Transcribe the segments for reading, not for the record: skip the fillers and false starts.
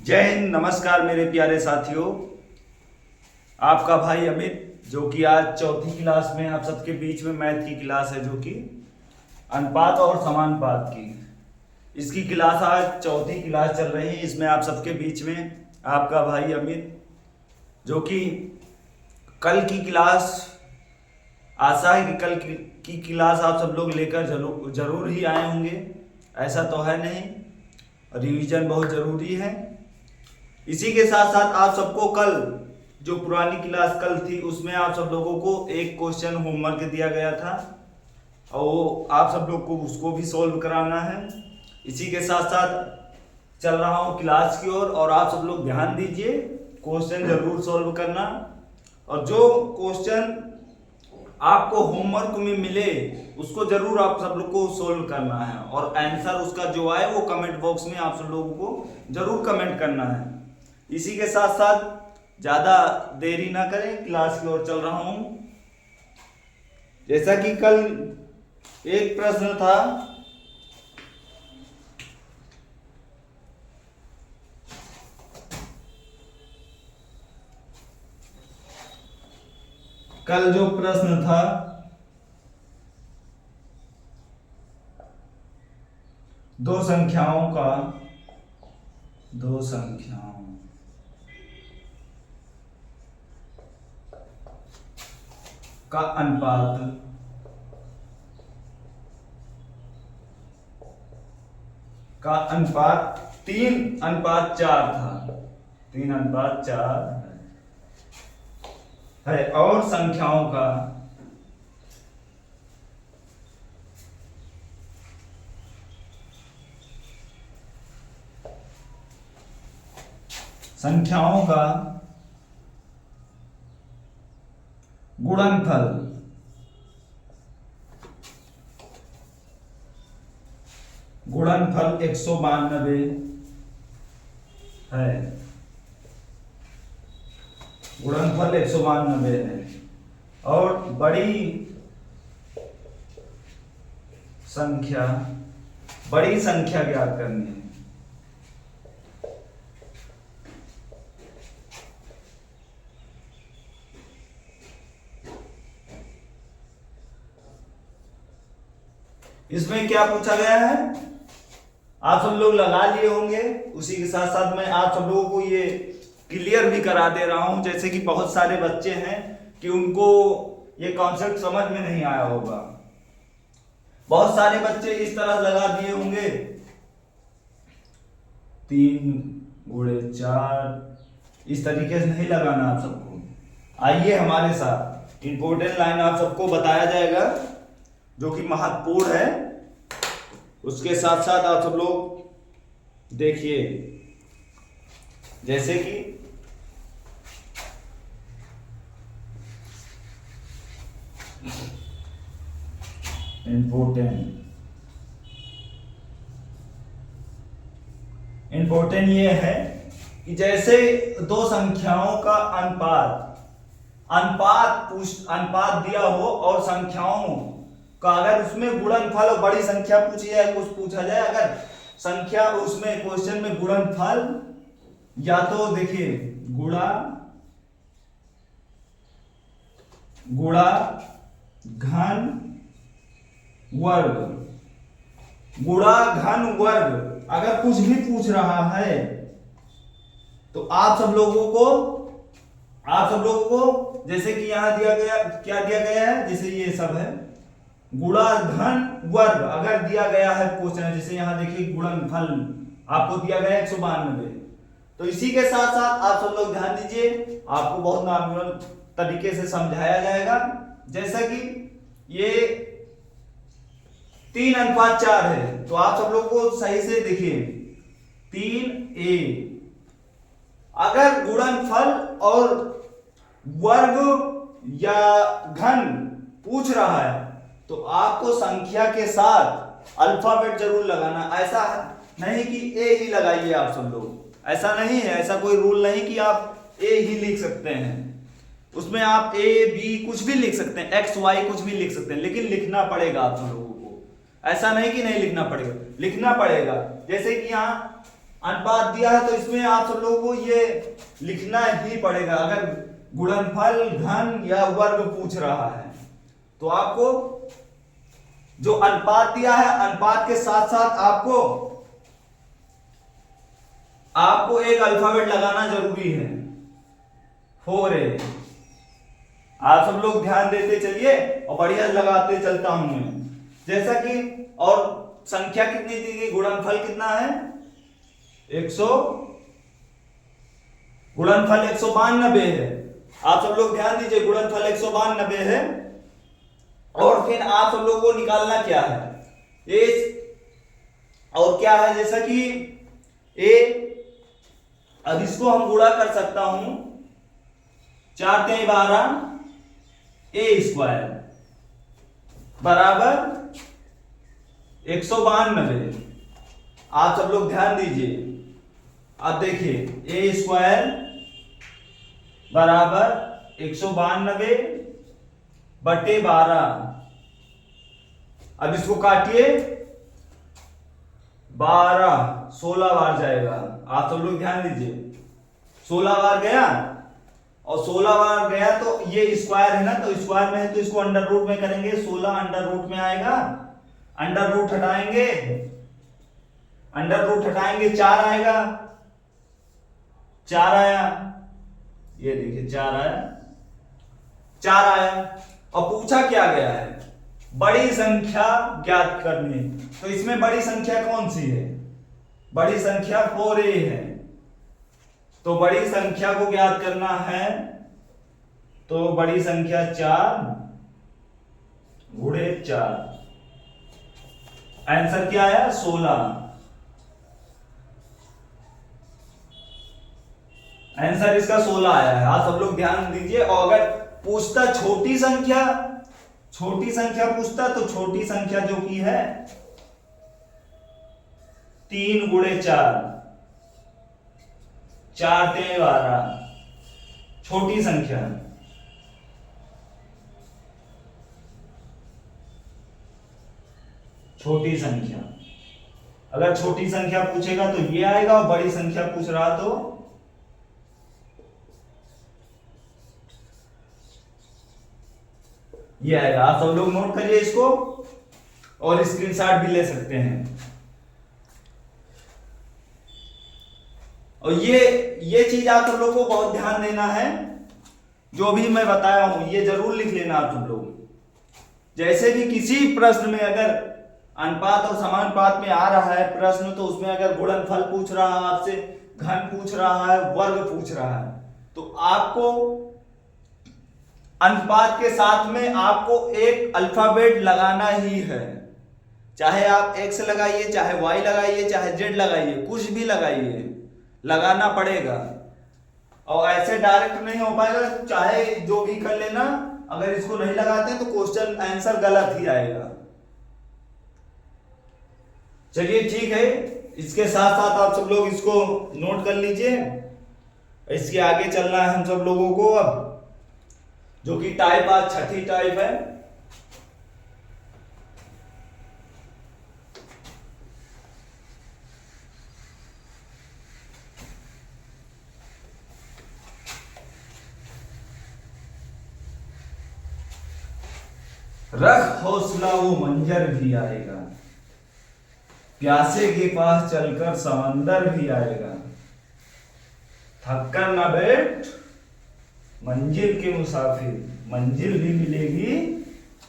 जय हिंद, नमस्कार मेरे प्यारे साथियों। आपका भाई अमित, जो कि आज चौथी क्लास में आप सबके बीच में मैथ की क्लास है, जो कि अनुपात और समानुपात की इसकी क्लास आज चौथी क्लास चल रही है। इसमें आप सबके बीच में आपका भाई अमित, जो कि कल की क्लास, आशा है कि कल की क्लास आप सब लोग लेकर जरूर ही आए होंगे। ऐसा तो है नहीं, रिवीजन बहुत ज़रूरी है। इसी के साथ साथ आप सबको कल जो पुरानी क्लास कल थी उसमें आप सब लोगों को एक क्वेश्चन होमवर्क दिया गया था और वो आप सब लोग को उसको भी सॉल्व कराना है। इसी के साथ साथ चल रहा हूँ क्लास की ओर और आप सब लोग ध्यान दीजिए, क्वेश्चन जरूर सॉल्व करना। और जो क्वेश्चन आपको होमवर्क में मिले उसको जरूर आप सब लोग को सॉल्व करना है और आंसर उसका जो आए वो कमेंट बॉक्स में आप सब लोगों को जरूर कमेंट करना है। इसी के साथ साथ ज्यादा देरी ना करें, क्लास की ओर चल रहा हूं। जैसा कि कल एक प्रश्न था, कल जो प्रश्न था दो संख्याओं का अनुपात का अनुपात 3:4 था। 3:4 है और संख्याओं का गुणनफल गुणनफल 192 है। गुणनफल 192 है और बड़ी संख्या ज्ञात करनी है। इसमें क्या पूछा गया है आप सब लोग लगा लिए होंगे। उसी के साथ साथ मैं आप सब लोगों को ये क्लियर भी करा दे रहा हूं, जैसे कि बहुत सारे बच्चे हैं कि उनको ये कॉन्सेप्ट समझ में नहीं आया होगा। बहुत सारे बच्चे इस तरह लगा दिए होंगे 3x4, इस तरीके से नहीं लगाना आप सबको। आइए हमारे साथ, इंपॉर्टेंट लाइन आप सबको बताया जाएगा जो कि महत्वपूर्ण है। उसके साथ साथ आप सब लोग देखिए, जैसे कि इंपॉर्टेंट ये है कि जैसे दो संख्याओं का अनुपात दिया हो और संख्याओं का अगर उसमें गुणनफल और बड़ी संख्या पूछा जाए, अगर संख्या उसमें क्वेश्चन में गुणनफल या तो देखिए गुणा घन वर्ग अगर कुछ भी पूछ रहा है तो आप सब लोगों को जैसे कि यहां दिया गया, क्या दिया गया है, जैसे ये सब है गुणा घन वर्ग अगर दिया गया है क्वेश्चन, जैसे यहां देखिए गुणनफल आपको दिया गया है 192। तो इसी के साथ साथ आप सब लोग ध्यान दीजिए, आपको बहुत नॉर्मल तरीके से समझाया जाएगा। जैसा कि ये 3:4 है तो आप सब लोग को सही से देखिए 3a, अगर गुणनफल और वर्ग या घन पूछ रहा है तो आपको संख्या के साथ अल्फाबेट जरूर लगाना। ऐसा नहीं कि ए ही लगाइए आप सब लोग, ऐसा नहीं है, ऐसा कोई रूल नहीं कि आप ए ही लिख सकते हैं। उसमें आप ए बी कुछ भी लिख सकते हैं, एक्स वाई कुछ भी लिख सकते हैं, लेकिन लिखना पड़ेगा आप सब लोगों को। ऐसा नहीं कि नहीं लिखना पड़ेगा, लिखना पड़ेगा। जैसे कि यहाँ अनुपात दिया है तो इसमें आप सब लोगों को ये लिखना ही पड़ेगा। अगर गुणनफल, घन या वर्ग पूछ रहा है तो आपको जो अनुपात दिया है, अनुपात के साथ साथ आपको एक अल्फाबेट लगाना जरूरी है, 4a। आप सब लोग ध्यान देते चलिए और बढ़िया लगाते चलता हूं मैं। जैसा कि और संख्या कितनी दी गई, गुणनफल कितना है 100, गुणनफल 192 है। आप सब लोग ध्यान दीजिए, गुणनफल 192 है। और फिर आप सब लोगों को निकालना क्या है, ए और क्या है, जैसा कि ए, अब इसको हम गुणा कर सकता हूं, 4 × 12 a² बराबर 192। आप सब लोग ध्यान दीजिए, अब देखिए a² बराबर 192/12। अब इसको काटिए, 16 बार जाएगा। आप सब लोग ध्यान दीजिए, 16 बार गया और 16 बार गया तो ये स्क्वायर है ना, तो स्क्वायर में है तो इसको अंडर रूट में करेंगे, 16 अंडर रूट में आएगा, अंडर रूट हटाएंगे, अंडर रूट हटाएंगे 4 आएगा, 4 आया, ये देखिए 4 आया, 4 आया। और पूछा क्या गया है, बड़ी संख्या ज्ञात करनी। तो इसमें बड़ी संख्या कौन सी है, बड़ी संख्या 4a है। तो बड़ी संख्या को ज्ञात करना है तो बड़ी संख्या 4 × 4, आंसर क्या आया 16। आंसर इसका 16 आया है। आप सब लोग ध्यान दीजिए। और अगर पूछता छोटी संख्या पूछता तो छोटी संख्या जो की है 3 × 4, 4 × 12, छोटी संख्या। छोटी संख्या, अगर छोटी संख्या पूछेगा तो ये आएगा, और बड़ी संख्या पूछ रहा तो ये आएगा। आप सब लोग नोट करिए इसको और स्क्रीनशॉट भी ले सकते हैं। और ये चीज आप सब लोगों को बहुत ध्यान देना है, जो भी मैं बताया हूं ये जरूर लिख लेना आप सब लोग। जैसे कि किसी प्रश्न में अगर अनुपात और समानुपात में आ रहा है प्रश्न, तो उसमें अगर गुणनफल पूछ रहा है आपसे, घन पूछ रहा है, वर्ग पूछ रहा है, तो आपको अनुपात के साथ में आपको एक अल्फाबेट लगाना ही है। चाहे आप x लगाइए, चाहे y लगाइए, चाहे z लगाइए, कुछ भी लगाइए, लगाना पड़ेगा। और ऐसे डायरेक्ट नहीं हो पाएगा, चाहे जो भी कर लेना, अगर इसको नहीं लगाते तो क्वेश्चन आंसर गलत ही आएगा। चलिए ठीक है, इसके साथ साथ आप सब लोग इसको नोट कर लीजिए। इसके आगे चलना है हम सब लोगों को अब, जो कि टाइप आज छठी टाइप है। रख हौसला वो मंजर भी आएगा, प्यासे के पास चलकर समंदर भी आएगा, थक कर ना बैठ मंजिल के मुसाफिर, मंजिल भी मिलेगी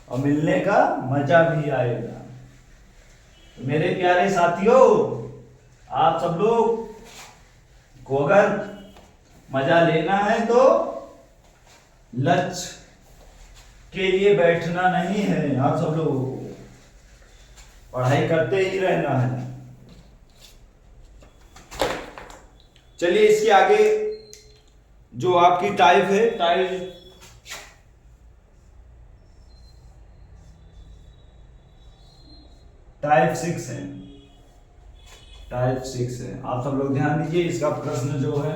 और मिलने का मजा भी आएगा। तो मेरे प्यारे साथियों, आप सब लोग को अगर मजा लेना है तो लक्ष्य के लिए बैठना नहीं है, आप सब लोगों को पढ़ाई करते ही रहना है। चलिए इसके आगे जो आपकी टाइप है, टाइप 6 है, टाइप 6 है। आप सब लोग ध्यान दीजिए, इसका प्रश्न जो है,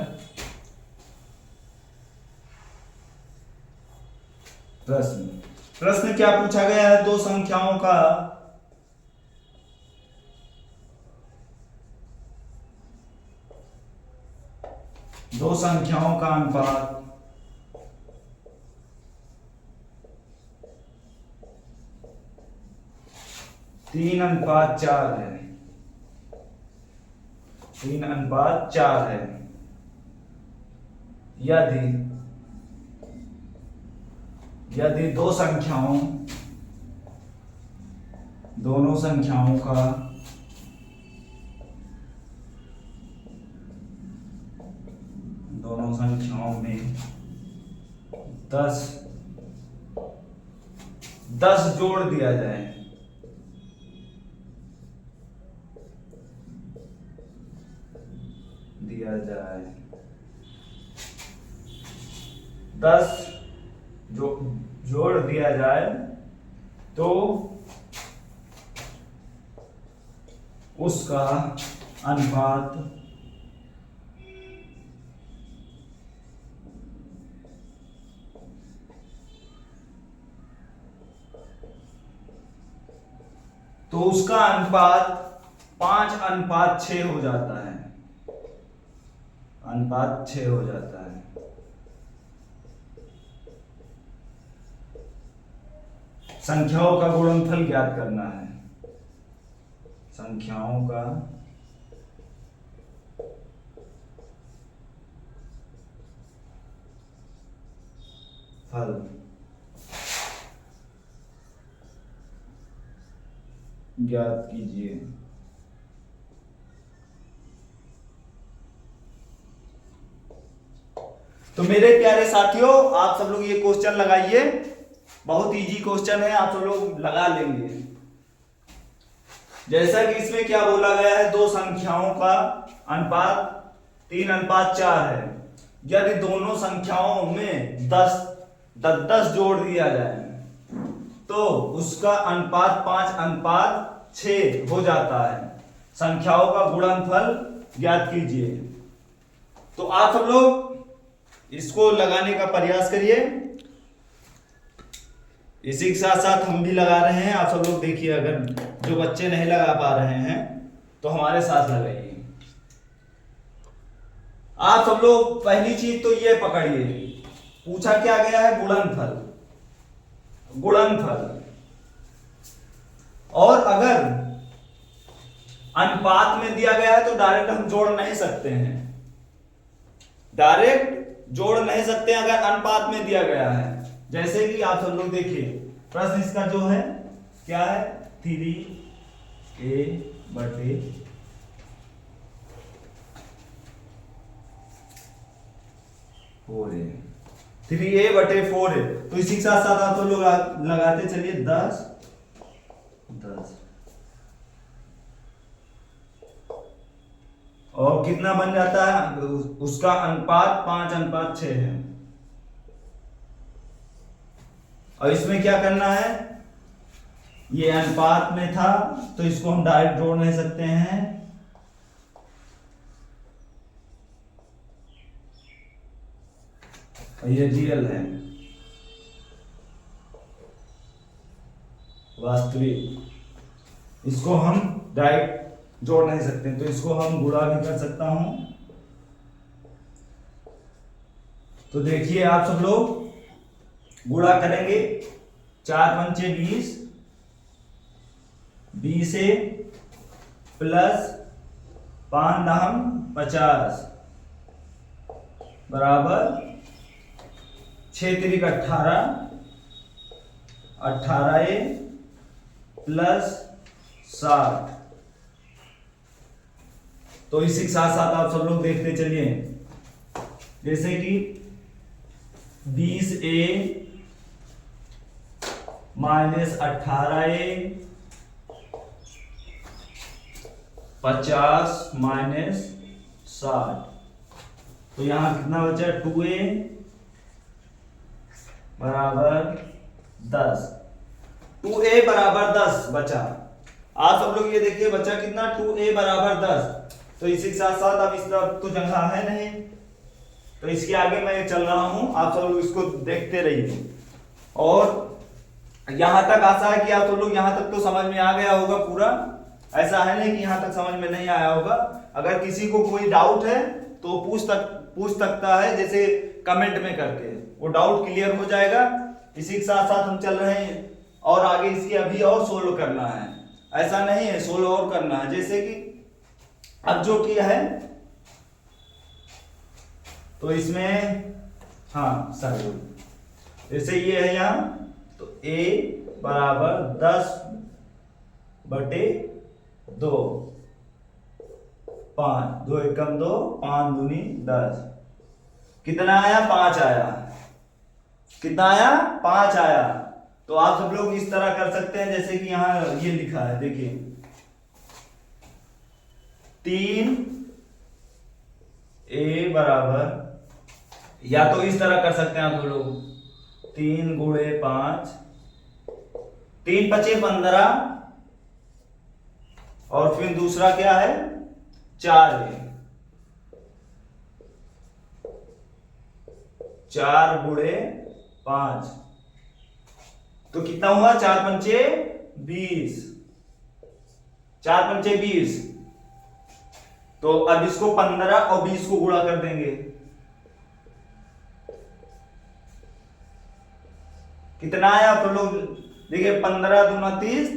प्रश्न क्या पूछा गया है, दो संख्याओं का दो संख्याओं का अनुपात तीन अनुपात चार है, 3:4 है। यदि दो संख्याओं दोनों संख्याओं का दोनों संख्याओं में 10 जोड़ दिया जाए, जोड़ दिया जाए तो उसका अनुपात तो उसका अनुपात 5:6 हो जाता है, अनुपात 6 हो जाता है। संख्याओं का गुणनफल ज्ञात करना है, संख्याओं का फल ज्ञात कीजिए। तो मेरे प्यारे साथियों, आप सब लोग ये क्वेश्चन लगाइए, बहुत इजी क्वेश्चन है, आप सब लोग लगा लेंगे। जैसा कि इसमें क्या बोला गया है, दो संख्याओं का अनुपात 3:4 है। यदि दोनों संख्याओं में 10 जोड़ दिया जाए तो उसका अनुपात 5:6 हो जाता है। संख्याओं का गुणनफल ज्ञात कीजिए। तो आप सब लोग इसको लगाने का प्रयास करिए, इसी के साथ साथ हम भी लगा रहे हैं। आप सब लोग देखिए, अगर जो बच्चे नहीं लगा पा रहे हैं तो हमारे साथ लगाइए। आप सब लोग पहली चीज तो ये पकड़िए, पूछा क्या गया है, गुणनफल। और अगर अनुपात में दिया गया है तो डायरेक्ट हम जोड़ नहीं सकते हैं, अगर अनुपात में दिया गया है। जैसे कि आप सब लोग देखिए, प्रश्न इसका जो है क्या है, 3a/4 है। तो इसी के साथ साथ आप लोग लगाते चलिए 10 और कितना बन जाता है, उसका अनुपात 5:6 है। और इसमें क्या करना है, ये अनुपात में था तो इसको हम डायरेक्ट जोड़ नहीं सकते हैं, और ये रियल है, वास्तविक, इसको हम डायरेक्ट जोड़ नहीं सकते, तो इसको हम गुणा भी कर सकता हूं। तो देखिए आप सब लोग गुणा करेंगे, 4×5 = 20 प्लस 5×50 बराबर 6×3 = 18, 18a प्लस 60। तो इसी के साथ साथ आप सब लोग देखते चलिए, जैसे कि 20a माइनस 18a 50 माइनस 60, तो यहां कितना बचा, 2a बराबर 10, 2a बराबर 10 बचा। आप सब लोग ये देखिए बचा कितना, 2a बराबर 10। तो इसी के साथ साथ अब इस तरफ तो जगह है नहीं, तो इसके आगे मैं चल रहा हूं, आप सब लोग इसको देखते रहिए। और यहां तक आशा है कि आप सब लोग यहां तक तो समझ में आ गया होगा पूरा, ऐसा है नहीं कि यहां तक समझ में नहीं आया होगा। अगर किसी को कोई डाउट है तो पूछ सकता है, जैसे कमेंट में करके वो डाउट क्लियर हो जाएगा। इसी के साथ साथ हम चल रहे हैं और आगे इसके अभी और सोल्व करना है, ऐसा नहीं है, सोल्व और करना है। जैसे कि अब जो किया है तो इसमें हाँ सर, जैसे ये है यहाँ, तो a बराबर 10/2, 5, 2 एकम 2, 5 दूनी 10, कितना आया? 5 आया। कितना आया? 5 आया। तो आप सब लोग इस तरह कर सकते हैं, जैसे कि यहाँ ये लिखा है, देखिए 3a बराबर, या तो इस तरह कर सकते हैं आप लोग, 3 गुणे 5, 3 पचे 15, और फिर दूसरा क्या है? 4a, 4 गुणे 5, तो कितना हुआ? 4 पंचे 20, 4 पंचे 20। तो अब इसको 15 और 20 को गुणा कर देंगे, कितना आया? तो लोग देखिए 15 दूना 30,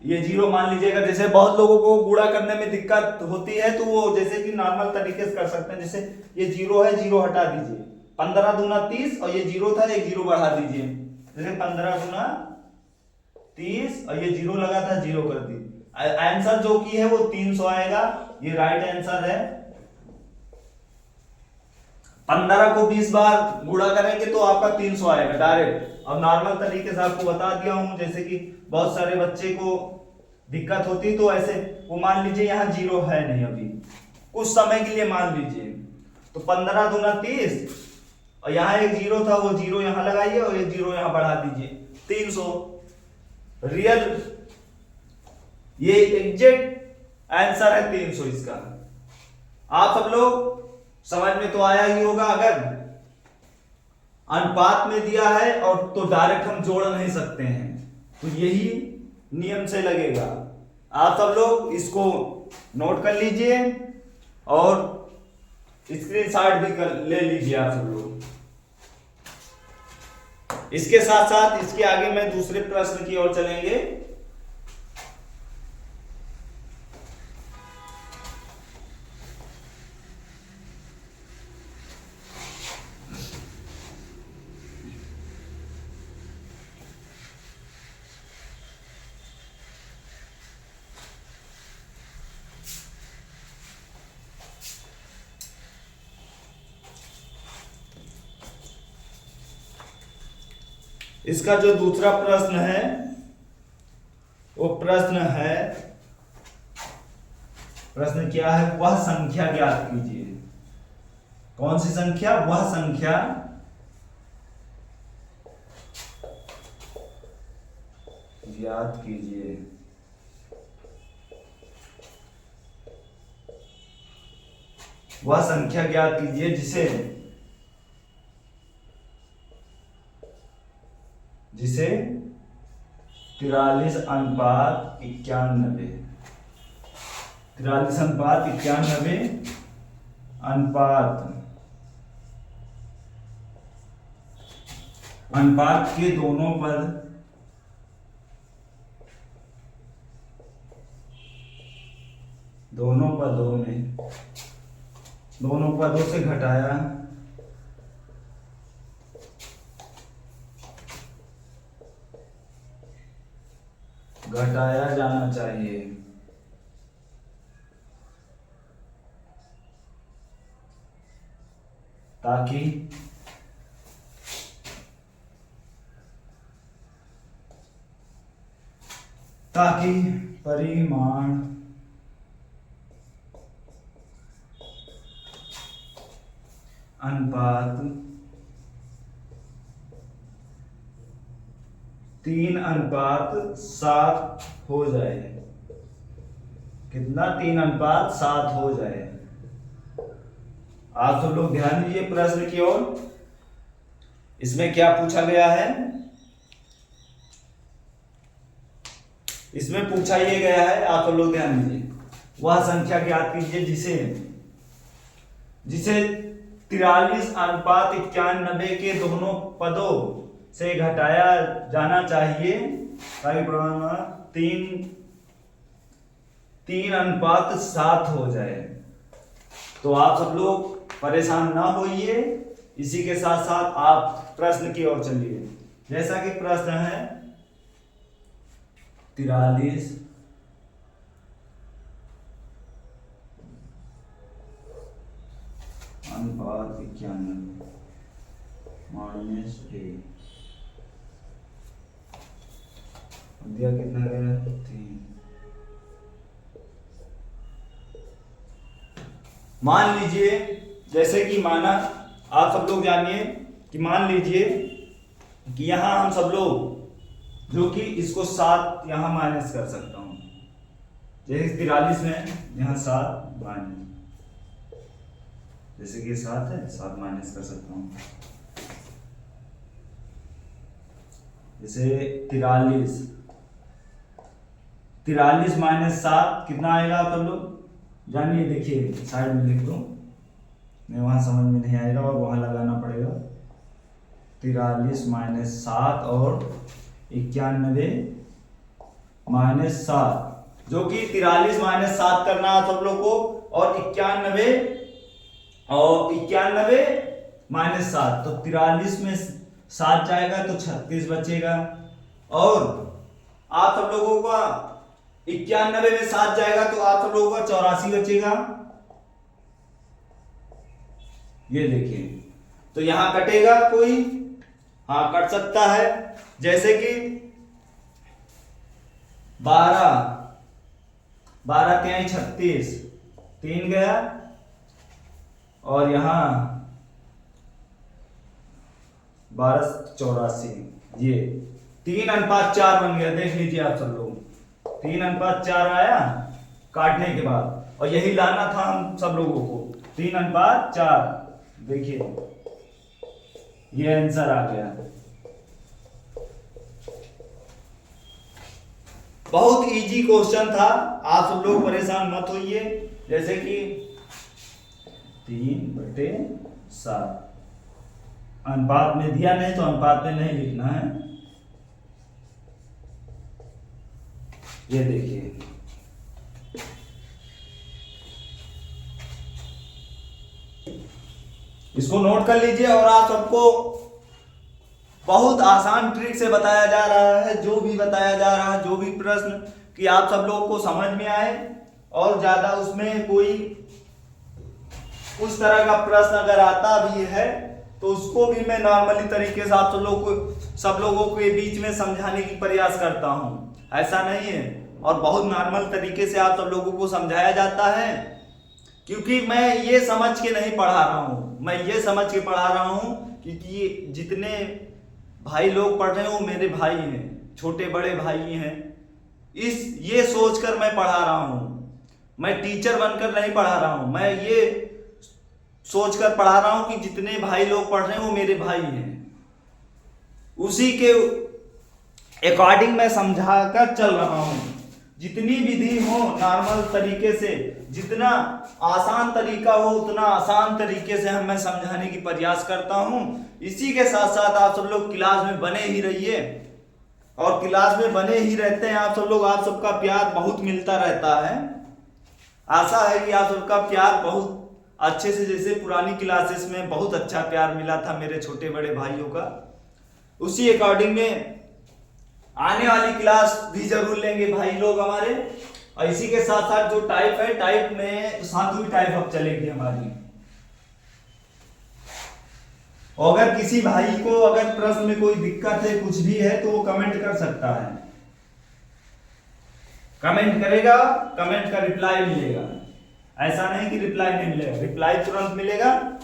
ये जीरो मान लीजिएगा। जैसे बहुत लोगों को गुणा करने में दिक्कत होती है, तो वो जैसे कि नॉर्मल तरीके से कर सकते हैं। जैसे ये जीरो है, जीरो हटा दीजिए, 15 दूना 30, और ये जीरो था, एक जीरो बढ़ा दीजिए। जैसे 15 दूना 30 और ये जीरो लगा था, जीरो कर दीजिए। आंसर जो की है वो 300 आएगा, ये राइट आंसर है। 15 को 20 बार गुणा करेंगे तो आपका 300 आएगा डायरेक्ट। अब नॉर्मल तरीके से आपको बता दिया हूं, जैसे कि बहुत सारे बच्चे को दिक्कत होती, तो ऐसे वो मान लीजिए यहाँ जीरो है नहीं, अभी कुछ समय के लिए मान लीजिए, तो 15 दूना 30, और यहाँ एक जीरो था, वो जीरो यहाँ लगाइए और एक जीरो यहाँ बढ़ा दीजिए, 300। रियल ये एग्जैक्ट आंसर है 300 इसका। आप सब लोग समझ में तो आया ही होगा। अगर अनुपात में दिया है और तो डायरेक्ट हम जोड़ नहीं सकते हैं, तो यही नियम से लगेगा। आप सब लोग इसको नोट कर लीजिए और स्क्रीनशॉट भी ले लीजिए आप सब लोग। इसके साथ साथ इसके आगे मैं दूसरे प्रश्न की ओर चलेंगे। इसका जो दूसरा प्रश्न है वो प्रश्न क्या है? वह संख्या ज्ञात कीजिए। कौन सी संख्या? वह संख्या ज्ञात कीजिए। वह संख्या ज्ञात कीजिए जिसे 43:91, 43:91 अनुपात के दोनों पदों से घटाया जाना चाहिए, ताकि परिमाण अनुपात 3:7 हो जाए। कितना? 3:7 हो जाए। आप सब लोग ध्यान दीजिए प्रश्न की ओर। इसमें क्या पूछा गया है? इसमें पूछा ये गया है, आप सब लोग ध्यान दीजिए, वह संख्या ज्ञात कीजिए जिसे जिसे 43:91 के दोनों पदों से घटाया जाना चाहिए ताकि परिणाम 3:7 हो जाए। तो आप सब लोग परेशान ना होइए, इसी के साथ साथ आप प्रश्न की ओर चलिए। जैसा कि प्रश्न है 43:91 दिया कितना गया 3। मान लीजिए, जैसे कि माना, आप सब लोग जानिए कि मान लीजिए कि यहां हम सब लोग जो कि इसको 7 यहां माइनस कर सकता हूं, जैसे 43 में यहां 7 माइनस, जैसे कि 7 है 7 माइनस कर सकता हूं। जैसे 43 माइनस 7 कितना आएगा आप सब लोग जानिए। देखिए साइड में लिख दो, मैं वहां समझ में नहीं आएगा और वहां लगाना पड़ेगा। 43 माइनस 7 और 91 माइनस 7, जो कि 43 माइनस 7 करना है सब लोग को, और 91 माइनस 7, तो 43 में 7 जाएगा तो 36 बचेगा, और आप सब लोगों का 91 में 7 जाएगा तो आप सब लोगों का 84 बचेगा। ये देखिए, तो यहां कटेगा कोई? हाँ कट सकता है। जैसे कि 12 के 36, 3 गया, और यहां 12 84, ये 3:4 बन गया। देख लीजिए आप सब लोग, 3:4 आया काटने के बाद, और यही लाना था हम सब लोगों को, 3:4। देखिए ये आंसर आ गया। बहुत इजी क्वेश्चन था, आप सब लोग परेशान मत होइए। जैसे कि 3/7 अनुपात में दिया नहीं तो अनुपात में नहीं लिखना है। ये देखिए, इसको नोट कर लीजिए, और आप सबको बहुत आसान ट्रिक से बताया जा रहा है। जो भी बताया जा रहा है, जो भी प्रश्न, कि आप सब लोगों को समझ में आए, और ज्यादा उसमें कोई उस तरह का प्रश्न अगर आता भी है तो उसको भी मैं नॉर्मली तरीके से आप सब लोगों के बीच में समझाने की प्रयास करता हूं। ऐसा नहीं है, और बहुत नॉर्मल तरीके से आप सब लोगों को समझाया जाता है, क्योंकि मैं ये समझ के नहीं पढ़ा रहा हूं, मैं ये समझ के पढ़ा रहा हूं क्योंकि जितने भाई लोग पढ़ रहे हैं वो मेरे भाई हैं, छोटे बड़े भाई हैं। ये सोचकर मैं पढ़ा रहा हूं, मैं टीचर बनकर नहीं पढ़ा रहा हूं, मैं ये सोचकर पढ़ा रहा हूं कि जितने भाई लोग पढ़ रहे हैं वो मेरे भाई हैं। उसी के अकॉर्डिंग मैं समझा कर चल रहा हूं। जितनी विधि हो नॉर्मल तरीके से, जितना आसान तरीका हो उतना आसान तरीके से मैं समझाने की प्रयास करता हूं। इसी के साथ साथ आप सब लोग क्लास में बने ही रहिए, और क्लास में बने ही रहते हैं आप सब लोग। आप सबका प्यार बहुत मिलता रहता है। आशा है कि आप सबका प्यार बहुत अच्छे से, जैसे पुरानी क्लासेस में बहुत अच्छा प्यार मिला था मेरे छोटे बड़े भाइयों का, उसी अकॉर्डिंग में आने वाली क्लास भी जरूर लेंगे भाई लोग हमारे। और इसी के साथ साथ जो टाइप है, टाइप में 7वीं टाइप अब चलेगी हमारी। और अगर किसी भाई को अगर प्रश्न में कोई दिक्कत है, कुछ भी है, तो वो कमेंट कर सकता है। कमेंट करेगा, कमेंट का रिप्लाई मिलेगा। ऐसा नहीं कि रिप्लाई नहीं मिलेगा, रिप्लाई तुरंत मिलेगा।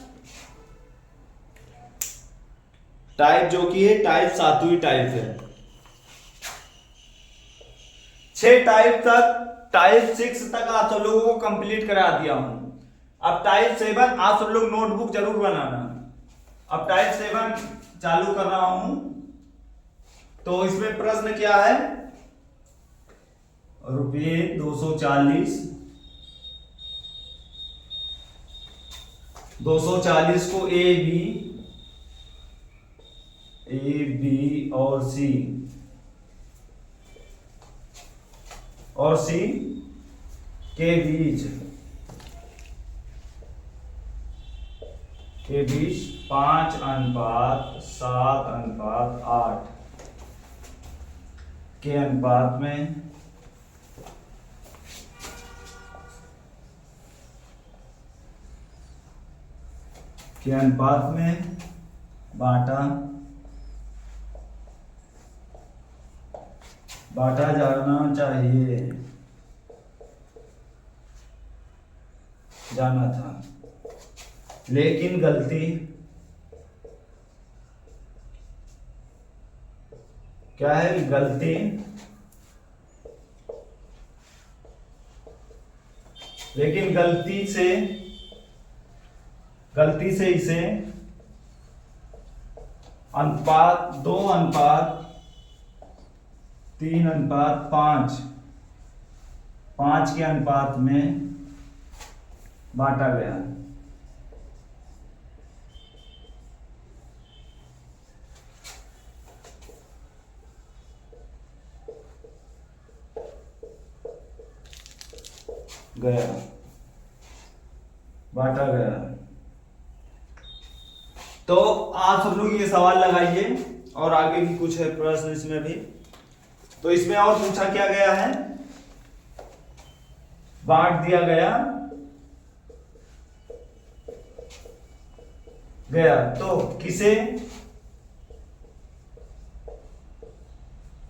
टाइप जो कि है, टाइप 7वीं टाइप है। 6 टाइप तक, टाइप 6 तक आप सब लोगों को कंप्लीट करा दिया हूं। अब टाइप 7 आप सब लोग नोटबुक जरूर बनाना। अब टाइप 7 चालू कर रहा हूं। तो इसमें प्रश्न क्या है? ₹240 240 को ए बी और सी के बीच 5:7:8 के अनुपात में बांटा जाना था, लेकिन गलती क्या है? लेकिन गलती से इसे 2:3:5 के अनुपात में बांटा गया। बांटा गया। तो आप सब लोग ये सवाल लगाइए, और आगे भी कुछ है प्रश्न इसमें भी। तो इसमें और पूछा क्या गया है? बांट दिया गया तो किसे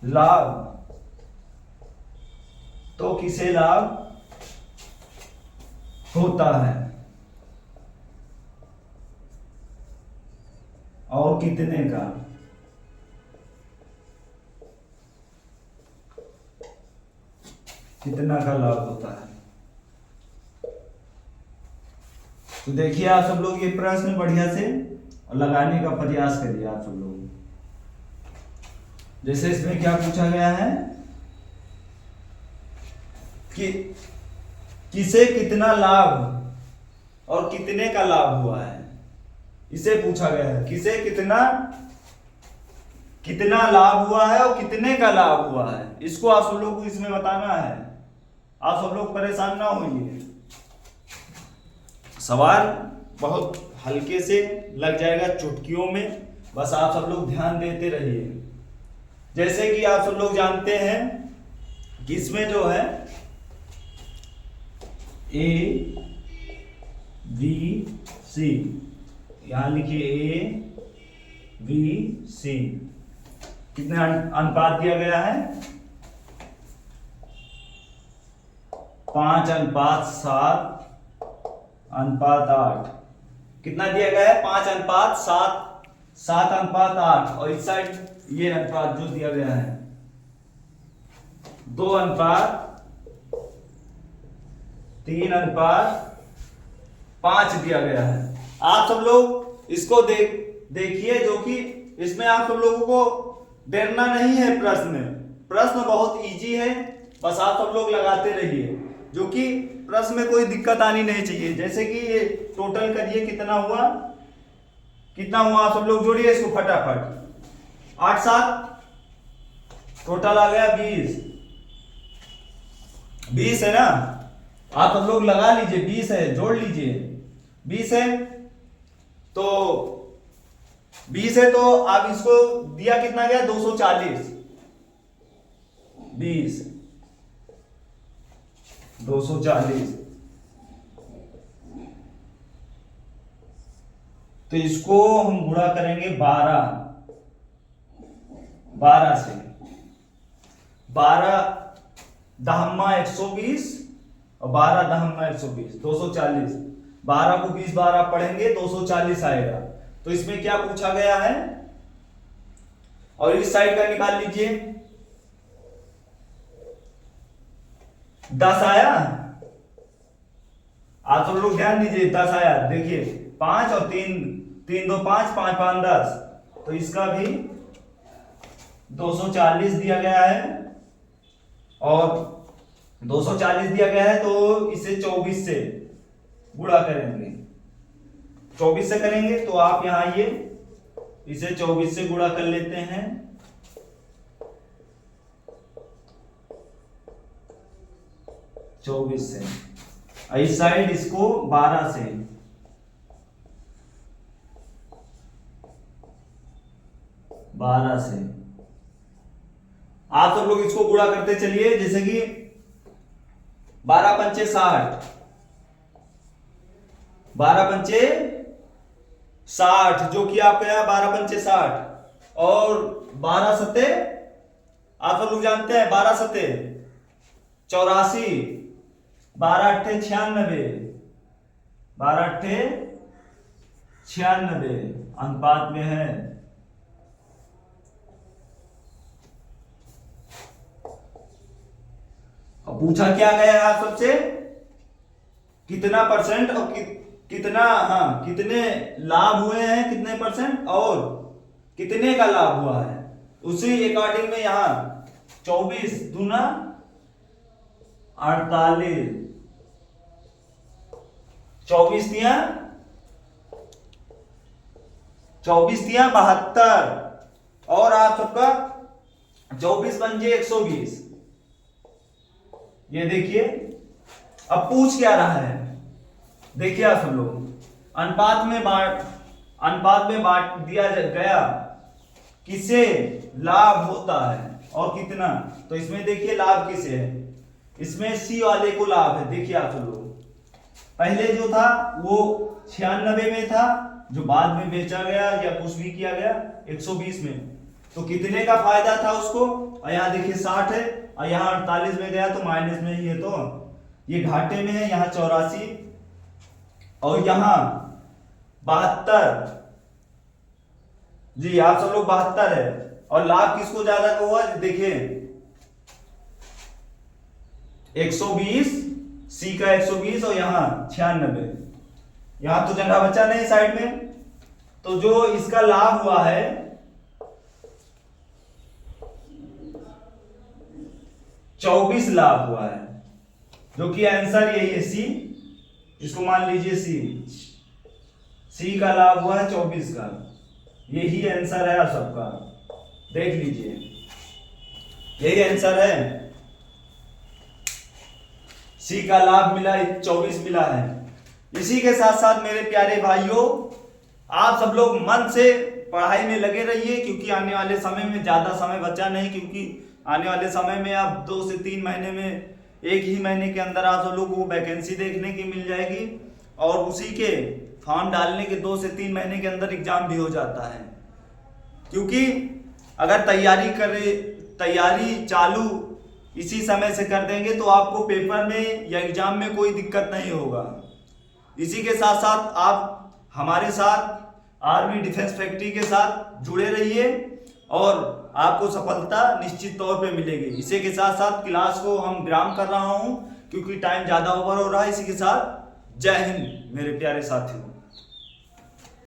लाभ होता है और कितने का? लाभ होता है। तो देखिए आप सब लोग ये प्रश्न बढ़िया से लगाने का प्रयास करिए आप सब लोग। जैसे इसमें क्या पूछा गया है कि किसे कितना लाभ और कितने का लाभ हुआ है, इसे पूछा गया है। किसे कितना लाभ हुआ है और कितने का लाभ हुआ है, इसको आप सब लोग को इसमें बताना है। आप सब लोग परेशान ना होइए, सवाल बहुत हल्के से लग जाएगा, चुटकियों में। बस आप सब लोग ध्यान देते रहिए। जैसे कि आप सब लोग जानते हैं कि इसमें जो है ए बी सी, यहां लिखिए ए बी सी, कितने अनुपात दिया गया है? 5:7:8। कितना दिया गया है? 5:7:8। और इस साइड ये अनुपात जो दिया गया है 2:3:5 दिया गया है। आप सब लोग इसको देखिए, जो कि इसमें आप सब लोगों को डरना नहीं है। प्रश्न बहुत इजी है, बस आप सब लोग लगाते रहिए, जो कि प्रश्न में कोई दिक्कत आनी नहीं चाहिए। जैसे कि ये टोटल करिए, कितना हुआ आप सब लोग जोड़िए इसको फटाफट। 8:7 टोटल आ गया 20 है ना। आप सब लोग लगा लीजिए, 20 है, जोड़ लीजिए। 20 है तो आप इसको दिया कितना गया? 240। 240। तो इसको हम गुणा करेंगे 12 से। 12 दहम्मा 120 और 12 दहम्मा 120, 240। 12 को 20 बार आप पढ़ेंगे 240 आएगा। तो इसमें क्या पूछा गया है? और इस साइड का निकाल लीजिए। 10 आया। आप सब लोग ध्यान दीजिए, 10 आया। देखिए 5 और 3 2 5, 5 5 10, तो इसका भी 240 दिया गया है। और 240 दिया गया है तो इसे 24 से गुणा करेंगे। 24 से करेंगे तो आप यहाँ आइए, इसे 24 से गुणा कर लेते हैं। 24 से, इस साइड इसको 12 से, आप सब लोग इसको गुणा करते चलिए। जैसे कि 12 पंचे 60, 12 पंचे 60, जो कि आपका यहाँ 12 पंचे 60 और 12 सते, आप सब लोग जानते हैं 12 सते 84, 12 अट्ठे 96, 12 अट्ठे 96 अनुपात में है। अब पूछा क्या गया है आप सबसे, कितना परसेंट और कितना, हाँ, कितने लाभ हुए हैं, कितने परसेंट और कितने का लाभ हुआ है, उसी अकॉर्डिंग में यहां 24 दूना 48, 24 दिया 72 और आप सबका 24 पंजे 120। ये देखिए, अब पूछ क्या रहा है, देखिए आप सब लोग, अनुपात में बांट दिया गया, किसे लाभ होता है और कितना। तो इसमें देखिए लाभ किसे है, इसमें सी वाले को लाभ है। देखिए आप सब लोग, पहले जो था वो 96 में था, जो बाद में बेचा गया या कुछ भी किया गया 120 में, तो कितने का फायदा था उसको। और यहाँ देखिए 60 है और यहाँ 48 में गया तो माइनस में ही है, तो ये घाटे में है। यहाँ 84 और यहाँ 72, जी आप सब लोग 72 है। और लाभ किसको ज्यादा का हुआ, देखिए 120, सी का 120 और यहाँ 96, यहाँ तो जगह बचा नहीं साइड में, तो जो इसका लाभ हुआ है 24 लाभ हुआ है, जो कि आंसर यही है सी, इसको मान लीजिए सी का लाभ हुआ है 24 का, यही आंसर है आप सबका, देख लीजिए यही आंसर है, सी का लाभ मिला 24 मिला है। इसी के साथ साथ मेरे प्यारे भाइयों, आप सब लोग मन से पढ़ाई में लगे रहिए, क्योंकि आने वाले समय में ज्यादा समय बचा नहीं, क्योंकि आने वाले समय में आप 2 से 3 महीने में, एक ही महीने के अंदर आप सब लोगों को वैकेंसी देखने की मिल जाएगी और उसी के फॉर्म डालने के 2 से 3 महीने के अंदर एग्जाम भी हो जाता है। क्योंकि अगर तैयारी चालू इसी समय से कर देंगे तो आपको पेपर में या एग्जाम में कोई दिक्कत नहीं होगा। इसी के साथ साथ आप हमारे साथ आर्मी डिफेंस फैक्ट्री के साथ जुड़े रहिए और आपको सफलता निश्चित तौर पे मिलेगी। इसी के साथ साथ क्लास को हम विराम कर रहा हूं, क्योंकि टाइम ज्यादा ओवर हो रहा है। इसी के साथ जय हिंद मेरे प्यारे साथियों।